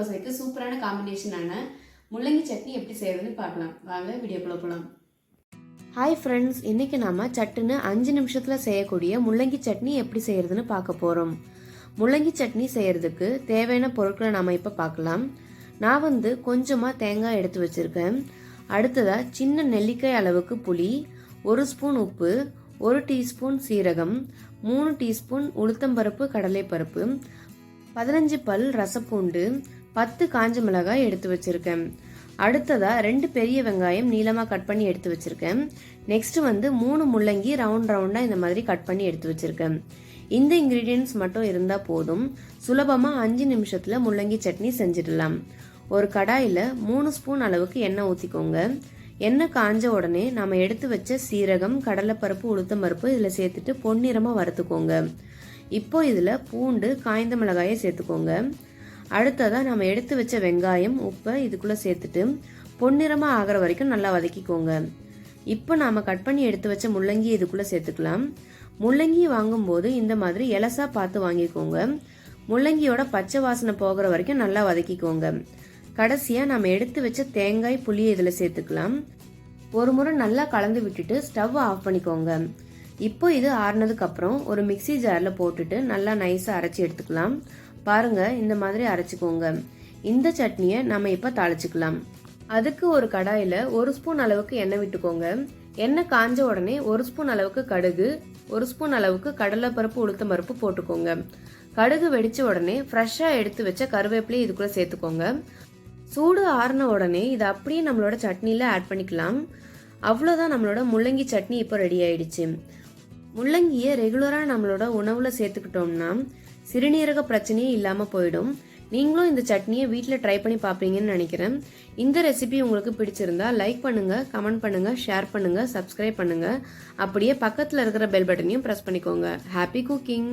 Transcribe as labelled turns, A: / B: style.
A: தோசைக்கு சூப்பரான காம்பினேஷனான முள்ளங்கி சட்னி எப்படி செய்யறதுன்னு பார்க்கலாம். வாங்க வீடியோக்குள்ள போகலாம். ஹாய் ஃப்ரெண்ட்ஸ், இன்னைக்கு நாம சட்டுன்னு 5 நிமிஷத்துல செய்யக்கூடிய முள்ளங்கி சட்னி எப்படி செய்யறதுன்னு பார்க்க போறோம். முள்ளங்கி சட்னி செய்யறதுக்கு தேவையான பொருட்களை நாம இப்ப பார்க்கலாம். நான் கொஞ்சமா தேங்காய் எடுத்து வச்சிருக்கேன். அடுத்ததா சின்ன நெல்லிக்காய் அளவுக்கு புளி, 1 ஸ்பூன் உப்பு, 1 டீஸ்பூன் சீரகம், 3 டீஸ்பூன் உளுத்தம்பருப்பு கடலைப்பருப்பு, 15 பல் ரசப்பூண்டு, 10 காஞ்ச மிளகாய் எடுத்து வச்சிருக்கேன். அடுத்ததா 2 பெரிய வெங்காயம் நீளமா கட் பண்ணி எடுத்து வச்சிருக்கேன். நெக்ஸ்ட் 3 முள்ளங்கி ரவுண்டா இந்த மாதிரி கட் பண்ணி எடுத்து வச்சிருக்கேன். இந்த இன்கிரீடியன்ஸ் மட்டும் இருந்தா போதும். சுலபமா 5 நிமிஷத்துல முள்ளங்கி சட்னி செஞ்சிடலாம். ஒரு கடாயில 3 ஸ்பூன் அளவுக்கு எண்ணெய் ஊத்திக்கோங்க. எண்ணெய் காஞ்ச உடனே நாம எடுத்து வச்ச சீரகம், கடலைப்பருப்பு, உளுத்தம்பருப்பு இதுல சேர்த்துட்டு பொன்னிறமா வறுத்துக்கோங்க. இப்போ இதுல பூண்டு, காய்ந்த மிளகாயை சேர்த்துக்கோங்க. அடுத்ததா நம்ம எடுத்து வச்ச வெங்காயம், உப்பை இதுக்குள்ள சேர்த்துட்டு பொன்னிறமா ஆகிற வரைக்கும் நல்லா வதக்கிக்கோங்க. இப்போ நாம கட் பண்ணி எடுத்து வச்ச முள்ளங்கி இதுக்குள்ள சேர்த்துக்கலாம். முள்ளங்கி வாங்கும்போது இந்த மாதிரி எலசா பார்த்து வாங்கிக்கோங்க. முள்ளங்கியோட பச்சை வாசனை போகிற வரைக்கும் நல்லா வதக்கிக்கோங்க. கடைசியா நம்ம எடுத்து வச்ச தேங்காய், புளியை இதுல சேர்த்துக்கலாம். ஒரு முறை நல்லா கலந்து விட்டுட்டு ஸ்டவ் ஆஃப் பண்ணிக்கோங்க. இப்போ இது ஆறுனதுக்கு அப்புறம் ஒரு மிக்ஸி ஜார்ல போட்டுட்டு நல்லா நைஸா அரைச்சி எடுத்துக்கலாம். பாருங்க, இந்த மாதிரி அரைச்சிக்கோங்க. இந்த சட்னியை நம்ம இப்ப தாளிச்சுக்கலாம். அதுக்கு ஒரு கடாயில 1 ஸ்பூன் அளவுக்கு எண்ணெய் விட்டுக்கோங்க. எண்ணெய் காஞ்ச உடனே 1 ஸ்பூன் அளவுக்கு கடுகு, 1 ஸ்பூன் அளவுக்கு கடலைப்பருப்பு, உளுத்தம் பருப்பு போட்டுக்கோங்க. கடுகு வெடிச்ச உடனே ஃப்ரெஷ்ஷா எடுத்து வச்ச கருவேப்பிலையை இதுக்குள்ள சேர்த்துக்கோங்க. சூடு ஆறின உடனே இதை அப்படியே நம்மளோட சட்னியில ஆட் பண்ணிக்கலாம். அவ்வளோதான், நம்மளோட முள்ளங்கி சட்னி இப்போ ரெடி ஆயிடுச்சு. முள்ளங்கியை ரெகுலரா நம்மளோட உணவுல சேர்த்துக்கிட்டோம்னா சிறுநீரக பிரச்சனையே இல்லாம போயிடும். நீங்களும் இந்த சட்னியை வீட்டில் ட்ரை பண்ணி பார்ப்பீங்கன்னு நினைக்கிறேன். இந்த ரெசிபி உங்களுக்கு பிடிச்சிருந்தா லைக் பண்ணுங்க, கமெண்ட் பண்ணுங்க, ஷேர் பண்ணுங்க, சப்ஸ்கிரைப் பண்ணுங்க. அப்படியே பக்கத்துல இருக்கிற பெல் பட்டனையும் பிரஸ் பண்ணிக்கோங்க. Happy cooking.